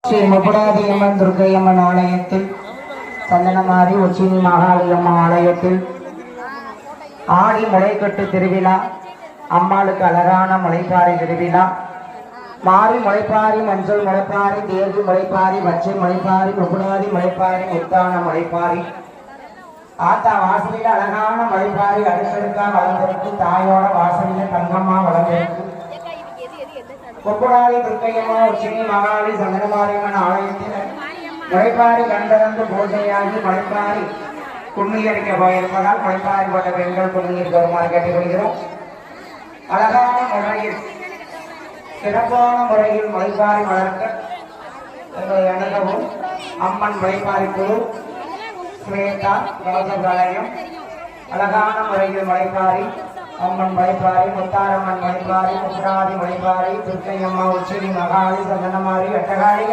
ஸ்ரீ முப்படாதியம்மன் துர்க்கையம்மன் ஆலயத்தில் சந்தனமாரி உச்சினி மகாளியம்மன் ஆலயத்தில் ஆடி முளைக்கட்டு திருவிழா, அம்மாளுக்கு அழகான முளைப்பாரி திருவிழா, மாறி முளைப்பாரி, மஞ்சள் முளைப்பாரி, தேவி முளைப்பாரி, பச்சை முளைப்பாரி, முப்படாதி முளைப்பாரி, முத்தான முளைப்பாரி, ஆத்தா வாசலில் அழகான முளைப்பாரி அடுக்கடுக்கா வளர்ந்திருக்கு. தாயோட வாசலில் தங்கம்மா வளர்ந்திருக்கு. முப்படாதி துர்க்கையம்மா உச்சினி மகாளி சந்தனமாரியம்மன் ஆலயத்தில் முளைப்பாரி கண்டறந்து பூஜையாகி முளைப்பாரி குன்னியடிக்க போயிருப்பதால் முளைப்பாரி போட்ட பெண்கள் குன்னியில் வருமாறு கேட்டுக்கொள்கிறோம். அழகான முறையில் சிறப்பான முறையில் முளைப்பாரி வளர்க்க எங்களை அணுகவும் அம்மன் முளைப்பாரி குழு ஸ்வேதா ரோஜபாளையம் அழகான முறையில் முளைப்பாரி அம்மன் முளைப்பாரி, முத்தாரம்மன் முளைப்பாரி, முப்படாதி முளைப்பாரி, துர்க்கையம்மா உச்சினி மகாளி சந்தனமாரி அட்டகாளி